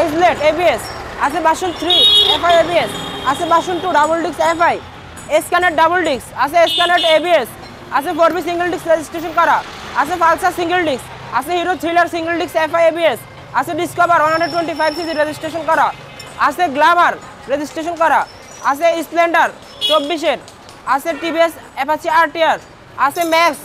এজলেট ABS আছে version 3 FI ABS আছে version 2 double disc FI scanner double disc আছে scanner ABS আছে 4B single disc registration করা আছে পালসার সিঙ্গেল ডিস্ক আছে hero thriller single disc FI ABS আছে discover 125 CC registration করা আছে গ্ল্যামার রেজিস্ট্রেশন করা আছে স্প্লেন্ডার 24 এর আছে টিভিএস অ্যাপাচি আরটিআর আছে ম্যাক্স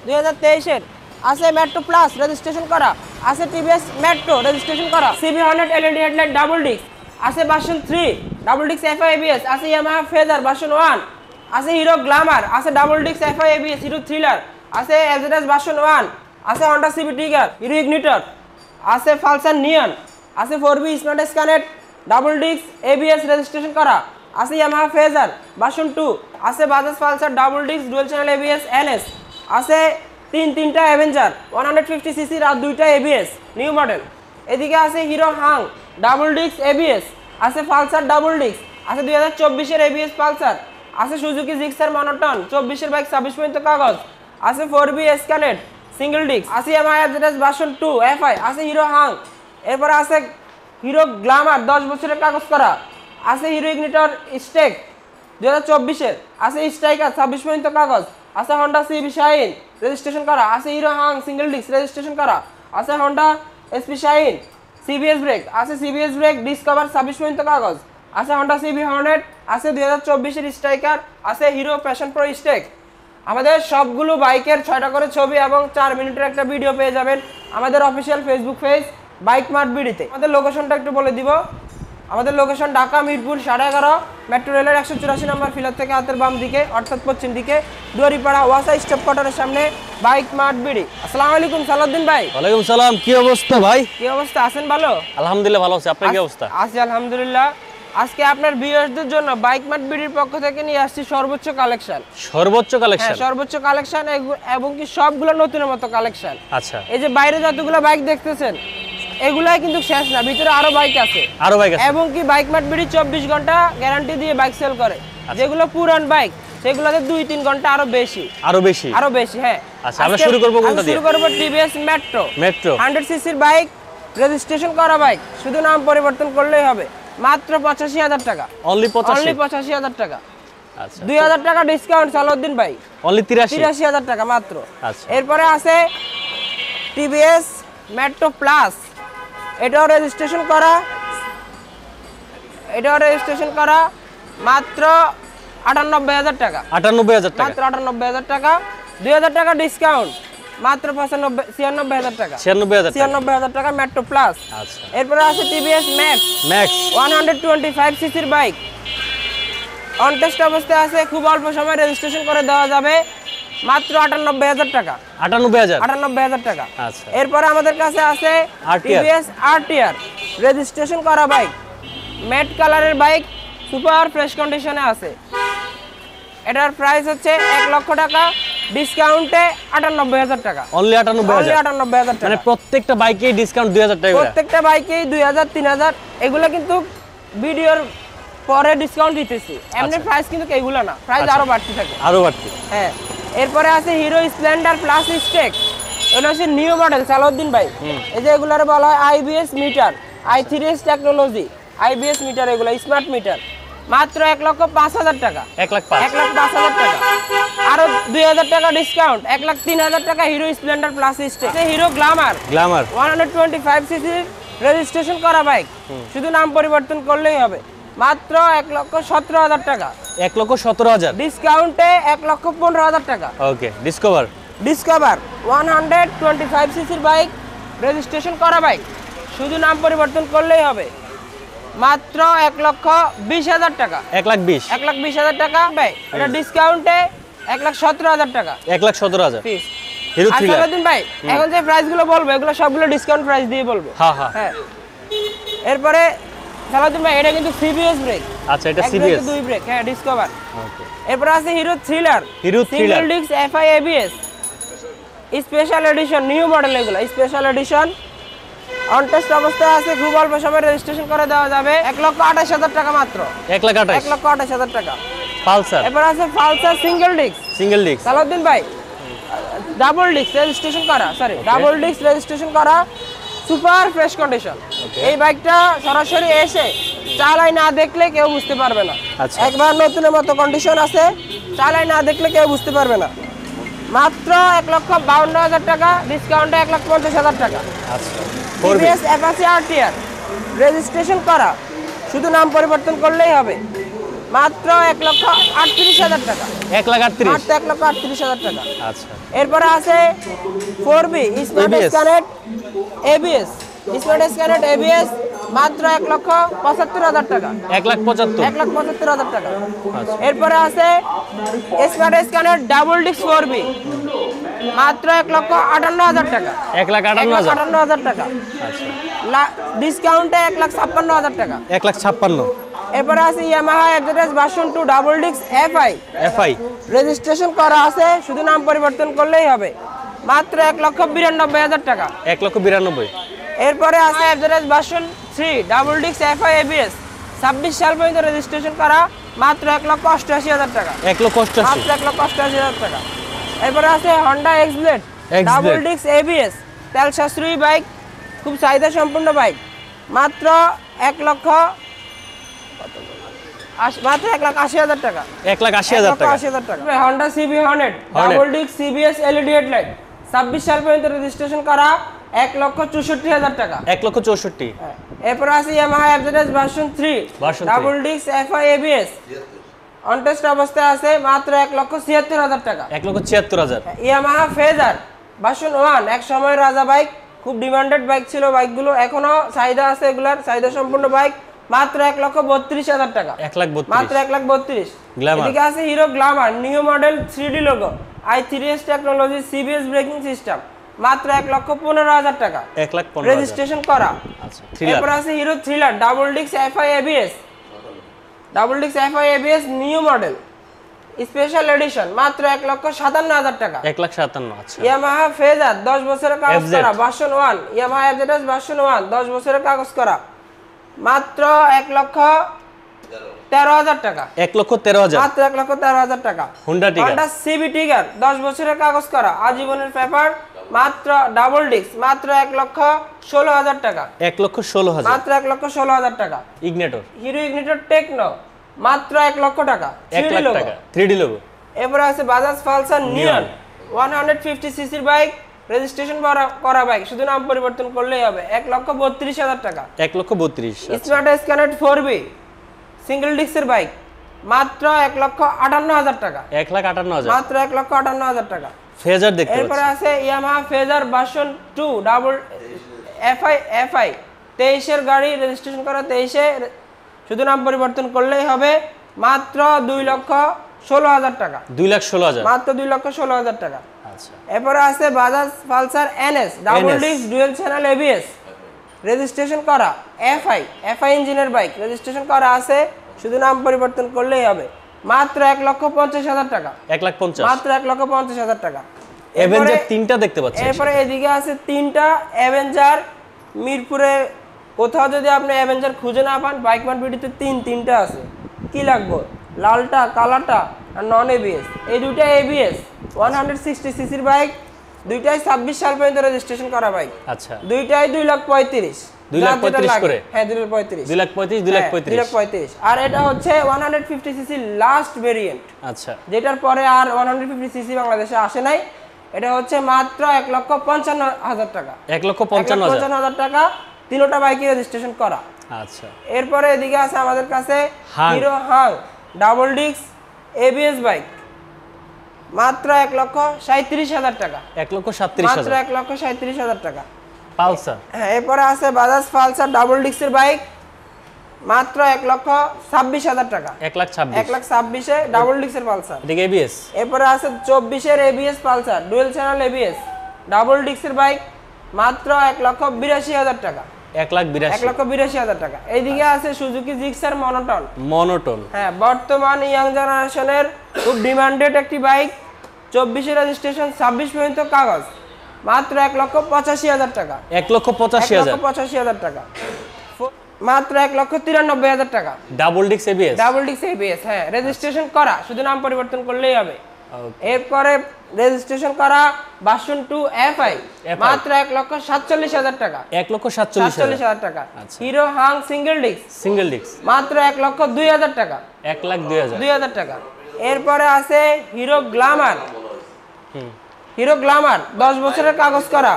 2023 এর আছে মেট্রো প্লাস রেজিস্ট্রেশন করা আছে টিভিএস মেট্রো রেজিস্ট্রেশন করা CB100 LED headlight double disc আছে version 3 double disc FI ABS আছে ইয়ামাহা ফেজার ভার্সন 1 আছে হিরো গ্ল্যামার আছে double disc FI ABS Hero Thriller আছে এফজেডএস ভার্সন 1 আছে Honda CB Trigger Hero Ignitor আছে Pulsar Neon আছে 4B smart স্ক্যানেট double disc ABS registration করা আছে ইয়ামাহা ফেজার ভার্সন 2 আছে Bajaj Pulsar double disc dual channel ABS NS আছে তিনটা অ্যাভেঞ্জার 150 সিসি আর 2টা এবিএস নিউ মডেল এদিকে আছে hero Hang double disc ABS আছে পালসার ডাবল ডিস্ক আছে 2024 এর এবিএস পালসার আছে সুজুকি জিক্সার মনোটন 24 এর বাইক 26 পর্যন্ত কাগজ আছে 4B স্ক্যানেট সিঙ্গেল ডিস্ক আছে ইয়ামাহা এফজেডএস ভার্সন 2 এফআই আছে হিরো হাং এরপর আছে হিরো গ্ল্যামার 10 বছরের কাগজ করা আছে হিরো ইগনিটর স্টেক 2024 এর আছে স্ট্রাইকার 26 পর্যন্ত কাগজ আছে হন্ডা সিবি শাইন রেজিস্ট্রেশন করা আছে hero Hang single disc registration করা আছে Honda SP shine CBS brake আছে সিবিএস ব্রেক ডিসকভার 26 পর্যন্ত কাগজ আছে হন্ডা সিবি হর্নেট আছে 2024 এর স্ট্রাইকার আছে হিরো প্যাশন প্রো স্টেক আমাদের সবগুলো বাইকের 6টা করে ছবি এবং 4 মিনিটের একটা ভিডিও পেয়ে যাবেন আমাদের official Facebook page bike mart বিডিতে আমাদের লোকেশনটা একটু বলে দিব আমাদের লোকেশন ঢাকা মিরপুর 11:30 মেট্রো রেলের 184 নম্বর ফিলার থেকে হাতের বাম দিকে অর্থাৎ পশ্চিম দিকে দুয়ারিপাড়া ওয়াসা স্টপ কোয়ার্টারের সামনে বাইক মার্ট বিডি। আসসালামু আলাইকুম সালাউদ্দিন ভাই। ওয়ালাইকুম সালাম, কি অবস্থা ভাই? কি অবস্থা, আছেন ভালো? আলহামদুলিল্লাহ ভালো আছি, আপনার কি অবস্থা? আছি আলহামদুলিল্লাহ। আজকে আপনার ভিউয়ারদের জন্য বাইক মার্ট বিডির পক্ষ থেকে নিয়ে আসছি সর্বোচ্চ কালেকশন। সর্বোচ্চ কালেকশন? হ্যাঁ, সর্বোচ্চ কালেকশন এবং কি সবগুলো নতুনের মতো কালেকশন। আচ্ছা, এই যে বাইরে যতগুলো বাইক দেখতেছেন এগুলাই কিন্তু শেষ না, ভিতরে আরো বাইক আছে। আরো বাইক আছে এবং কি বাইক মার্ট বিডি 24 ঘন্টা গ্যারান্টি দিয়ে বাইক সেল করে। যেগুলো পুরান বাইক সেগুলোতে 2-3 ঘন্টা আরো বেশি। হ্যাঁ। আচ্ছা, আমরা শুরু করব কোনটা দিয়ে? শুরু করব টিভিএস মেট্রো 100 সিসির বাইক, রেজিস্ট্রেশন করা বাইক, শুধু নাম পরিবর্তন করলেই হবে। মাত্র 85,000 টাকা। অনলি 85,000 টাকা। আচ্ছা, 2,000 টাকা ডিসকাউন্ট সালাউদ্দিন ভাই। অনলি 83,000 টাকা মাত্র। আচ্ছা, এরপরে আছে টিভিএস মেট্রো প্লাস, এটাও রেজিস্ট্রেশন করা মাত্র 98,000 টাকা। 98,000 টাকা, মাত্র 98,000 টাকা। 2,000 টাকা ডিসকাউন্ট, মাত্র 96,000 টাকা। 96,000 টাকা মেট্রো প্লাস। আচ্ছা, এরপরে আছে টিভিএস ম্যাক্স 125 সিসির বাইক, অন টেস্ট অবস্থায় আছে, খুব অল্প সময় রেজিস্ট্রেশন করে দেওয়া যাবে মাত্র 98,000 টাকা। 98,000 টাকা। আচ্ছা, এরপরে আমাদের কাছে আছে টিভিএস আরটিআর রেজিস্ট্রেশন করা বাইক, ম্যাট কালারের বাইক, সুপার ফ্রেশ কন্ডিশনে আছে। এটার প্রাইস হচ্ছে 1 লক্ষ টাকা, ডিসকাউন্টে 98,000 টাকা। অনলি 98,000 টাকা। মানে প্রত্যেকটা বাইকেই ডিসকাউন্ট 2,000 টাকা। প্রত্যেকটা বাইকেই 2,000 3,000 এগুলা কিন্তু ভিডিওর পরে ডিসকাউন্ট দিতেছি, এমনি প্রাইস কিন্তু এগুলা না, প্রাইস আরো বাড়তি থাকে, হ্যাঁ। এরপরে আছে হিরো স্প্লেন্ডার প্লাস স্টেক, এটা হচ্ছে নিউ মডেল সালাউদ্দিন ভাই। এই যে এগুলার বলা হয় IBS meter, i3s technology IBS meter, এগুলো স্মার্ট মিটার। মাত্র 1,05,000 টাকা। 1,05,000 টাকা। আরো 2,000 টাকা ডিসকাউন্ট, 1,03,000 টাকা Hero Splendor plus XTEC. Hero Glamour 125 সিসির রেজিস্ট্রেশন করা বাইক, শুধু নাম পরিবর্তন করলেই হবে। মাত্র 1,17,000 টাকা। 1,17,000 ডিসকাউন্টে 1,15,000 টাকা। ওকে, ডিসকভার 125 সিসির বাইক, রেজিস্ট্রেশন করা বাইক, শুধু নাম পরিবর্তন করলেই হবে। মাত্র 1,20,000 টাকা। 1,20,000 টাকা ভাই। এটা ডিসকাউন্টে 1,17,000 টাকা। 1,17,000 হিরো থ্রিলার। আসলে দিন ভাই, এখন যে প্রাইসগুলো বলবো এগুলো সবগুলো ডিসকাউন্ট প্রাইস দিয়ে বলবো। হ্যাঁ। এরপরে সালাউদ্দিন ভাই, এটা কিন্তু সিবিএস ব্রেক। আচ্ছা, এটা সিবিএস 2 ব্রেক, হ্যাঁ, ডিসকভার। ওকে। এরপর আছে hero thriller single disc FI ABS special edition, new model, এগুলো স্পেশাল এডিশন, অন টেস্ট অবস্থায় আছে, খুব অল্প সময় রেজিস্ট্রেশন করে দেওয়া যাবে। 1,28,000 টাকা মাত্র। 1,28,000 টাকা। পালসার। এরপর আছে পালসার সিঙ্গেল ডিস্ক সালাউদ্দিন ভাই, ডাবল ডিস্ক রেজিস্ট্রেশন করা, ডাবল ডিস্ক রেজিস্ট্রেশন করা, সুপার ফ্রেশ কন্ডিশন। এই বাইকটা সরাসরি এসে চালাই না দেখলে কেউ বুঝতে পারবে না। আচ্ছা। একবার নতুনের মতো কন্ডিশন আছে, চালাই না দেখলে কেউ বুঝতে পারবে না। মাত্র 1,52,000 টাকা, ডিসকাউন্টে 1,50,000 টাকা। আচ্ছা টিভিএস অ্যাপাচি আরটিআর রেজিস্ট্রেশন করা, শুধু নাম পরিবর্তন করলেই হবে। মাত্র 1,38,000 টাকা, 1,38,000 মাত্র 1,38,000 টাকা। আচ্ছা এরপরে আছে 4B স্মার্ট ABS স্ক্যানেট এবিএস, স্মার্ট স্ক্যানেট এবিএস, মাত্র 1,75,000 টাকা, 1,75,000 1,75,000 টাকা। আচ্ছা এরপরে আছে স্মার্ট স্ক্যানেট ডাবল ডিস্ক 4B, মাত্র 1,58,000 টাকা, 1,58,000 1,58,000 টাকা। আচ্ছা ডিসকাউন্টে 1,56,000 টাকা। 1,56,000 এরপরে আছে Yamaha FZS version 2 double disc FI, FI registration করা আছে, শুধু নাম পরিবর্তন করলেই হবে। মাত্র 1,92,000 টাকা। 1,92,000 এরপরে আছে FZS version 3 double disc FI ABS, 26 সাল পর্যন্ত রেজিস্ট্রেশন করা, মাত্র 1,88,000 টাকা, 1,88,000 মাত্র 1,88,000 টাকা। এরপরে আছে Honda X-Blade X-Blade। Double disc ABS, তেল সাশ্রয়ী বাইক, খুব চাহিদা সম্পূর্ণ বাইক, মাত্র 1,80,000 টাকা, 1,80,000 টাকা 1,80,000 টাকা। Honda CB Hornet double disc CBS LED headlight, 26 সাল পর্যন্ত রেজিস্ট্রেশন করা, 1,64,000 টাকা। 1,64,000 এরপর আছে Yamaha FZS version 3 version double disc FI ABS, on test অবস্থায় আছে, মাত্র 1,76,000 টাকা। 1,76,000 ইয়ামাহা ফেজার ভার্সন 1 এক সময় রাজা বাইক, খুব ডিমান্ডেড বাইক ছিল বাইকগুলো, এখনো চাহিদা আছে, এগুলার চাহিদা সম্পূর্ণ বাইক, মাত্র 1,32,000 টাকা, 1,32,000 মাত্র 1,32,000। গ্ল্যামার। এদিকে আছে Hero Glamour new model 3D logo, i3s technology, CBS braking system, মাত্র 1,15,000 টাকা, 1,15,000 রেজিস্ট্রেশন করা। আচ্ছা এরপর আছে hero thriller double disc FI ABS, double disc FI ABS new model special edition, মাত্র 1,57,000 টাকা। 1,57,000 আচ্ছা ইয়ামাহা ফেজার 10 বছরের কাগজ FZ করা ভার্সন 1, ইয়ামাহা এফজেডএস ভার্সন 1 10 বছরের কাগজ করা, মাত্র 1,13,000 টাকা, 1,13,000 মাত্র 1,13,000 টাকা। হুন্ডা টিগার হন্ডা সিবি টিগার 10 বছরের কাগজ করা, আজীবনের পেপার, মাত্র ডাবল ডিস্ক, মাত্র 1,16,000 টাকা, 1,16,000 মাত্র 1,16,000 টাকা। ইগনেটর হিরো ইগনিটর টেকনো, মাত্র 1,00,000 টাকা, 1,00,000 3D টাকা লোগো। 3D লোগো এরপরে আছে বাজাজ পালসার নিয়ন 150 সিসির বাইক, রেজিস্ট্রেশন করা বাইক, শুধু নাম পরিবর্তন করলেই হবে, 1,32,000 টাকা। 1,32,000 স্মার্ট স্ক্যানেট 4B সিঙ্গেল ডিস্কের বাইক, মাত্র 1,58,000 টাকা, 1,58,000 মাত্র 1,58,000 টাকা। ফেজার দেখতে এরপরে পাচ্ছি আছে Yamaha Fazer version 2 double FI 23 এর গাড়ি, রেজিস্ট্রেশন করা 23 এ, শুধু নাম পরিবর্তন করলেই হবে, মাত্র 2,16,000 টাকা, 2,16,000 মাত্র 2,16,000 টাকা। আচ্ছা এরপরে আছে Bajaj Pulsar NS double NS disk dual channel ABS, registration করা, এফআই ইঞ্জিনের বাইক, রেজিস্ট্রেশন করা আছে, শুধু নাম পরিবর্তন করলেই হবে, মাত্র 1,50,000 টাকা, 1,50,000 মাত্র 1,50,000 টাকা। অ্যাভেঞ্জার 3টা দেখতে পাচ্ছি এরপরে এদিকে আছে 3টা অ্যাভেঞ্জার, মিরপুরে কোথাও যদি আপনি অ্যাভেঞ্জার খুঁজে না পান, বাইক মার্ট ভিডিওতে তিনটা আছে। কি লাগবে? লালটা, কালারটা আর নন এবিএস। এই দুইটা এবিএস 160 সিসির বাইক, দুইটাই 26 সাল পর্যন্ত রেজিস্ট্রেশন করা বাইক, আচ্ছা দুইটাই 2,35,000, 2,35,000 করে? হ্যাঁ 2,35,000, 2,35,000 2,35,000। আর এটা হচ্ছে 150 সিসি লাস্ট ভেরিয়েন্ট, আচ্ছা যেটার পরে আর 150 সিসি বাংলাদেশে আসে নাই। এটা হচ্ছে মাত্র 1,55,000 টাকা, 1,55,000 টাকা, তিনটা বাইকে রেজিস্ট্রেশন করা। আচ্ছা এরপরে এদিকে আছে আমাদের কাছে Hang. Hero Hang double disc ABS bike, মাত্র 1,37,000 টাকা, 1,37,000 মাত্র 1,37,000 টাকা। পালসার হ্যাঁ, এরপরে আছে বাজাজ পালসার ডাবল ডিস্কের বাইক, মাত্র 1,26,000 টাকা, 1,26,000 1,26,000 ডাবল ডিস্কের পালসার। এদিকে এবিএস এরপরে আছে 24-এর ABS Pulsar dual channel ABS double ডিস্কের বাইক, মাত্র 1,82,000 টাকা, 1,82,000 টাকা। এইদিকে আছে সুজুকি জিক্সার মনোটন হ্যাঁ, বর্তমান ইয়াং জেনারেশনের খুব ডিমান্ডেড একটি বাইক, 24 রেজিস্ট্রেশন, 26 পর্যন্ত কাগজ, মাত্র 1,85,000 টাকা, 1,85,000 টাকা, মাত্র 1,93,000 টাকা। Double disc ABS double disc ABS, হ্যাঁ, রেজিস্ট্রেশন করা, শুধু নাম পরিবর্তন করলেই হবে, এরপরে রেজিস্ট্রেশন করা ভার্সন 2 এফআই মাত্র 1,47,000 টাকা। 1,47,000 টাকা। হিরো হাং সিঙ্গেল ডিস্ক মাত্র 1,02,000 টাকা। 1,02,000 টাকা। এরপরে আছে হিরো গ্ল্যামার 10 বছরের কাগজ করা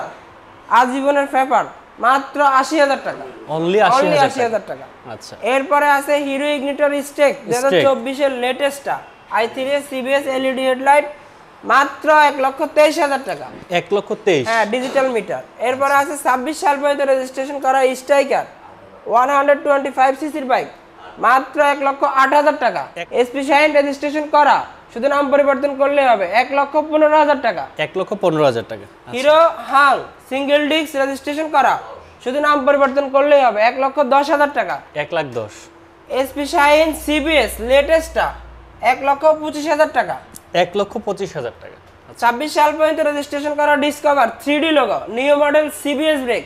আজীবনের পেপার মাত্র 80,000 টাকা। অনলি 80,000 টাকা। আচ্ছা। এরপরে আছে হিরো ইগনিটর স্টেক 2024 এর লেটেস্টটা i3 CBS LED হেডলাইট মাত্র 1,23,000 টাকা। 1,23,000 হ্যাঁ, ডিজিটাল মিটার। এরপরে আছে 26 সাল পর্যন্ত রেজিস্ট্রেশন করা স্ট্রাইকার 125 সিসির বাইক মাত্র 1,08,000 টাকা। এসপি শাইন রেজিস্ট্রেশন করা, শুধু নাম পরিবর্তন করলেই হবে, 1,15,000 টাকা। 1,15,000 টাকা। Hero Hang single disc registration করা, শুধু নাম পরিবর্তন করলেই হবে, 1,10,000 টাকা। 1,10,000 এসপি শাইন CBS লেটেস্টটা 1,25,000 টাকা। 1,25,000 টাকা। 26 সাল পর্যন্ত রেজিস্ট্রেশন করা Discover 3D logo new model CBS brake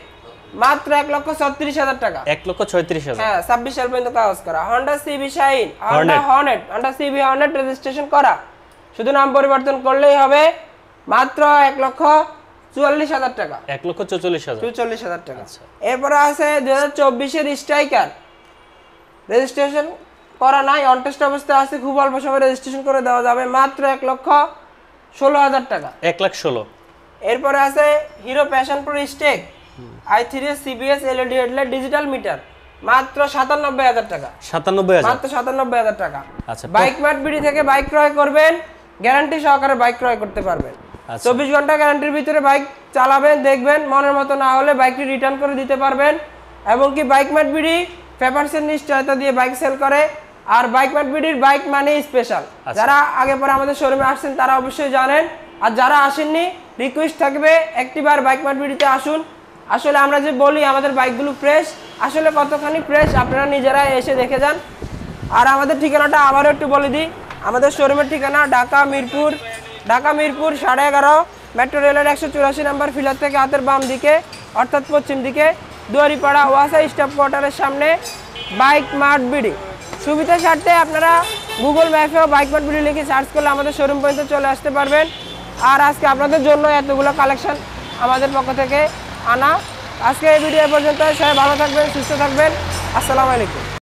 মাত্র 1,36,000 টাকা। 1,36,000 হ্যাঁ, 26 সাল পর্যন্ত কাগজ করা। Honda CB Shine, Honda CB Hornet registration করা, শুধু নাম পরিবর্তন করলেই হবে, মাত্র 1,44,000 টাকা। 1,44,000 টাকা। এরপরে আছে 2024 এর স্ট্রাইকার রেজিস্ট্রেশন করা নাই, অনটেস্ট অবস্থায় আছে, খুব অল্প সময় রেজিস্ট্রেশন করে দেওয়া যাবে, মাত্র 1,16,000 টাকা। 1,16,000। এরপরে আছে Hero Passion Pro XTEC i3 CBS LED headlight digital meter মাত্র 97,000 টাকা। 97,000 মাত্র 97,000 টাকা। আচ্ছা। বাইক মার্ট বিডি থেকে বাইক ক্রয় করবেন, গ্যারান্টি সহকারে বাইক ক্রয় করতে পারবেন। 24 ঘন্টা গ্যারান্টির ভিতরে বাইক চালাবেন, দেখবেন মনের মতো না হলে বাইকটি রিটার্ন করে দিতে পারবেন। এবং কি বাইক মার্ট বিডি পেপারসের নিশ্চয়তা দিয়ে বাইক সেল করে। আর বাইক মার্ট বিডির বাইক মানে স্পেশাল। যারা আগে পরে আমাদের শোরুমে আসছেন তারা অবশ্যই জানেন, আর যারা আসেননি রিকোয়েস্ট থাকবে একটিবার বাইক মার্ট বিডিতে আসুন। আসলে আমরা যে বলি আমাদের বাইকগুলো ফ্রেশ, আসলে কতখানি ফ্রেশ আপনারা নিজেরা এসে দেখে যান। আর আমাদের ঠিকানাটা আবারও একটু বলে দিই, আমাদের শোরুমের ঠিকানা ঢাকা মিরপুর 11:30 মেট্রো রেলের 184 নম্বর ফিলার থেকে হাতের বাম দিকে অর্থাৎ পশ্চিম দিকে দুয়ারিপাড়া ওয়াসা স্টাফ কোয়ার্টারের সামনে বাইক মার্ট বিডি। সুবিধা স্বার্থে আপনারা গুগল ম্যাপেও বাইক মার্ট বিডি লিখে সার্চ করলে আমাদের শোরুম পর্যন্ত চলে আসতে পারবেন। আর আজকে আপনাদের জন্য এতগুলো কালেকশন আমাদের পক্ষ থেকে আনা। আজকে এই ভিডিও পর্যন্ত, সবাই ভালো থাকবেন, সুস্থ থাকবেন। আসসালামু আলাইকুম।